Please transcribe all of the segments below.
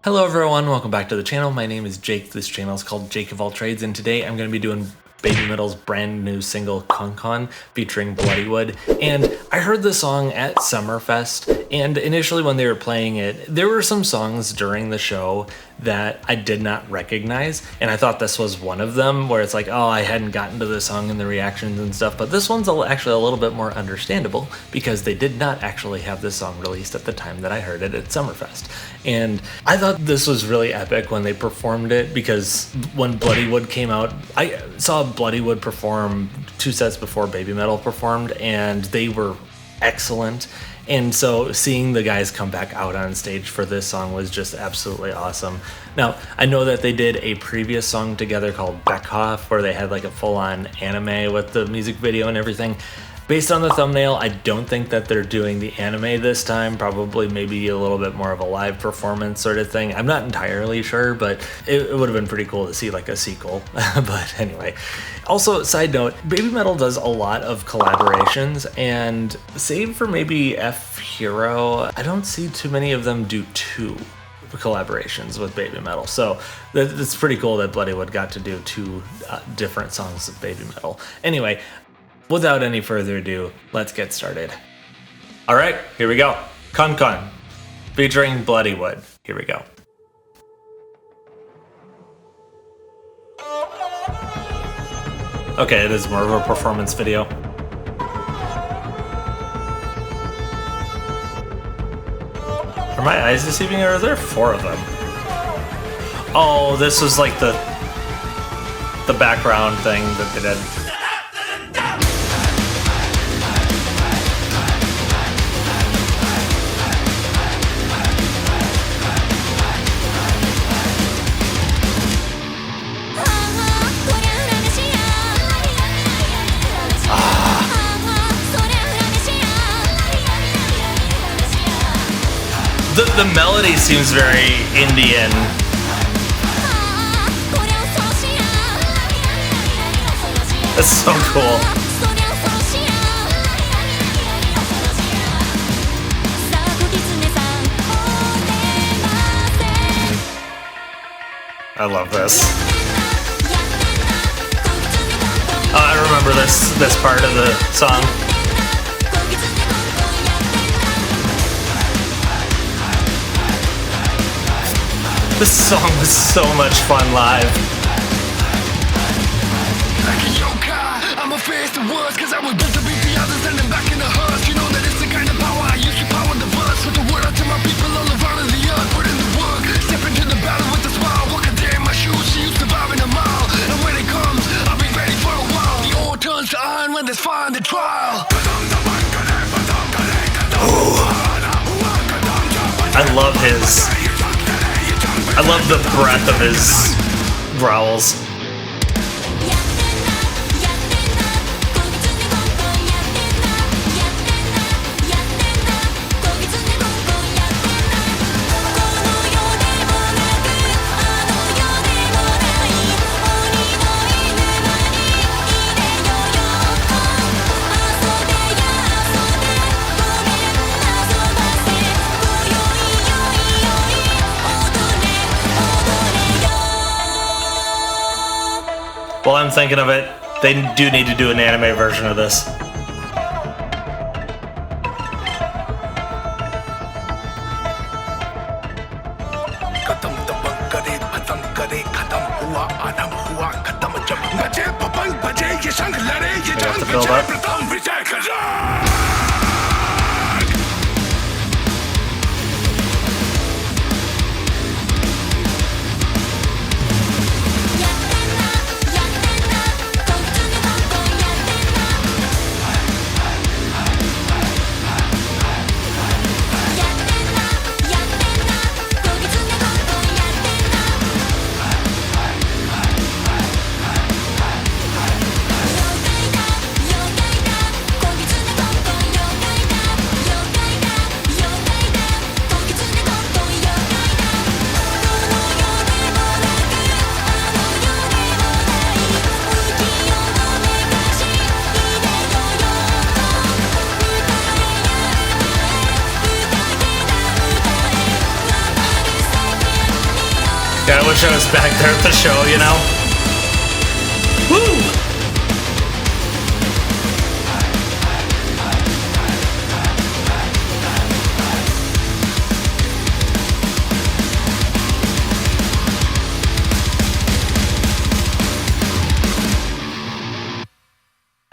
Hello everyone, welcome back to the channel. My name is Jake. This channel is called Jake of All Trades, and today I'm going to be doing BABYMETAL's brand new single Con featuring Bloodywood. And I heard the song at Summerfest, and initially when they were playing it, there were some songs during the show that I did not recognize, and I thought this was one of them, where it's like, oh, I hadn't gotten to the song and the reactions and stuff, but this one's actually a little bit more understandable because they did not actually have this song released at the time that I heard it at Summerfest. And I thought this was really epic when they performed it, because when Bloodywood came out, I saw Bloodywood perform 2 sets before BABYMETAL performed, and they were excellent. And so seeing the guys come back out on stage for this song was just absolutely awesome. Now, I know that they did a previous song together called Eicaus, where they had like a full-on anime with the music video and everything. Based on the thumbnail, I don't think that they're doing the anime this time, probably maybe a little bit more of a live performance sort of thing. I'm not entirely sure, but it would have been pretty cool to see like a sequel. But anyway, also side note, BABYMETAL does a lot of collaborations, and save for maybe F-Hero, I don't see too many of them do 2 collaborations with BABYMETAL. So it's pretty cool that Bloodywood got to do 2 different songs of BABYMETAL. Anyway, without any further ado, let's get started. All right, here we go. Con featuring Bloodywood. Here we go. Okay, it is more of a performance video. Are my eyes deceiving, or are there 4 of them? Oh, this was like the background thing that they did. The melody seems very Indian. That's so cool. I love this. I remember this part of the song. This song was so much fun live. Like a yoker, I'ma face the worst, cause I was built to beat the others and then back in the hearse. You know that it's the kind of power I used to power the verse. Put the word out to my people all around the earth. Put in the work, step into the battle with a smile. Walk a day in my shoes, she used to survive in a mile. And when it comes, I'll be ready for a while. The ore turns to iron when there's fire in the trial. Ooh. I love the breadth of his growls. While I'm thinking of it, they do need to do an anime version of this. I got the build up. I wish I was back there at the show, you know? Woo!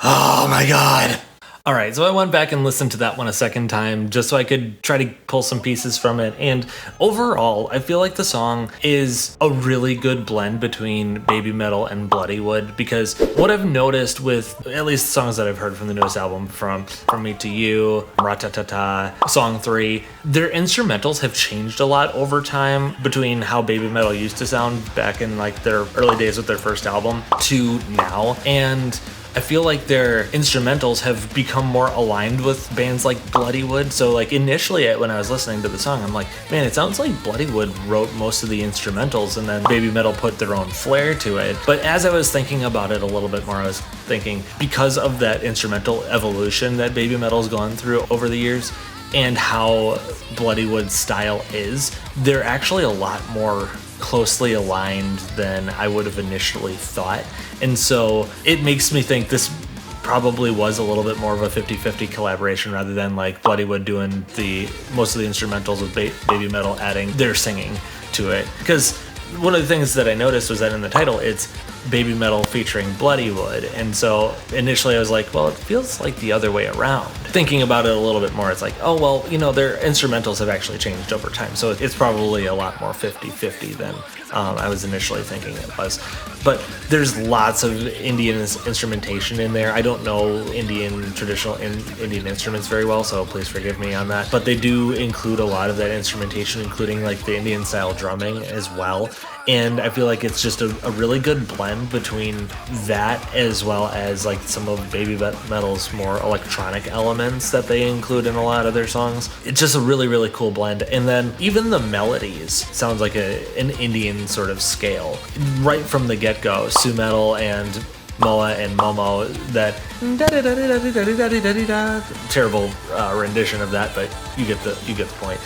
Oh my god. Alright, so I went back and listened to that one a second time just so I could try to pull some pieces from it, and overall, I feel like the song is a really good blend between BABYMETAL and Bloodywood, because what I've noticed with at least the songs that I've heard from the newest album, from Me to You, Ratatata, Song 3, their instrumentals have changed a lot over time between how BABYMETAL used to sound back in like their early days with their first album to now, and I feel like their instrumentals have become more aligned with bands like Bloodywood. So like initially when I was listening to the song, I'm like, man, it sounds like Bloodywood wrote most of the instrumentals and then BABYMETAL put their own flair to it. But as I was thinking about it a little bit more, I was thinking because of that instrumental evolution that BABYMETAL's gone through over the years and how Bloodywood's style is, they're actually a lot more closely aligned than I would have initially thought. And so it makes me think this probably was a little bit more of a 50-50 collaboration rather than like Bloodywood doing most of the instrumentals with BABYMETAL adding their singing to it. Because one of the things that I noticed was that in the title it's BABYMETAL featuring Bloodywood, and so initially I was like, well, it feels like the other way around. Thinking about it a little bit more, it's like, oh well, you know, their instrumentals have actually changed over time, so it's probably a lot more 50-50 than I was initially thinking it was. But there's lots of Indian instrumentation in there. I don't know traditional Indian instruments very well, so please forgive me on that. But they do include a lot of that instrumentation, including like the Indian style drumming as well. And I feel like it's just a really good blend between that as well as like some of BABYMETAL's more electronic elements that they include in a lot of their songs. It's just a really, really cool blend. And then even the melodies sounds like an Indian sort of scale. Right from the get-go, Sumetal and Moa and Momo, that terrible rendition of that, but you get the point.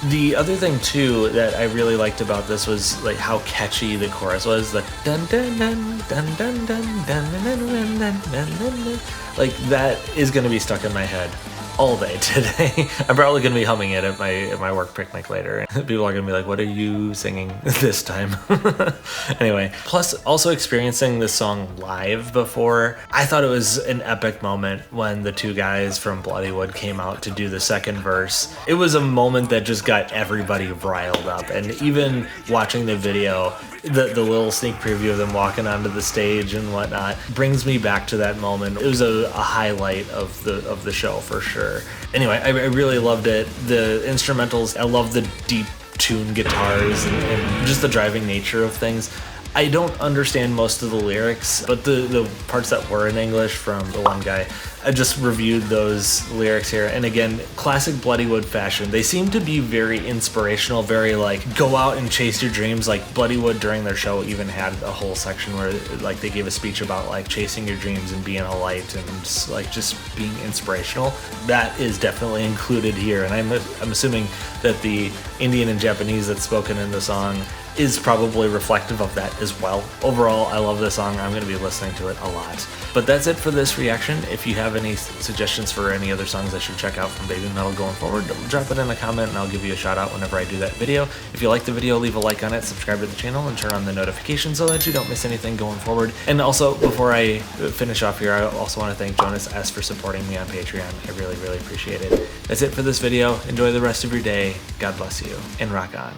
The other thing too that I really liked about this was like how catchy the chorus was. The dun dun dun dun dun dun dun dun dun dun. Like that is gonna be stuck in my head all day today. I'm probably gonna be humming it at my work picnic later. People are gonna be like, "What are you singing this time?" Anyway, plus also experiencing this song live before, I thought it was an epic moment when the two guys from Bloodywood came out to do the second verse. It was a moment that just got everybody riled up, and even watching the video, the little sneak preview of them walking onto the stage and whatnot brings me back to that moment. It was a highlight of the show for sure. Anyway, I really loved it. The instrumentals, I love the deep tune guitars and just the driving nature of things. I don't understand most of the lyrics, but the parts that were in English from the one guy, I just reviewed those lyrics here. And again, classic Bloodywood fashion. They seem to be very inspirational, very like, go out and chase your dreams. Like Bloodywood during their show even had a whole section where like they gave a speech about like chasing your dreams and being a light and just being inspirational. That is definitely included here. And I'm assuming that the Indian and Japanese that's spoken in the song is probably reflective of that as well. Overall, I love this song. I'm going to be listening to it a lot. But that's it for this reaction. If you have any suggestions for any other songs I should check out from BABYMETAL going forward, drop it in a comment and I'll give you a shout out whenever I do that video. If you like the video, leave a like on it, subscribe to the channel, and turn on the notifications so that you don't miss anything going forward. And also, before I finish off here, I also want to thank Jonas S for supporting me on Patreon. I really, really appreciate it. That's it for this video. Enjoy the rest of your day. God bless you, and rock on.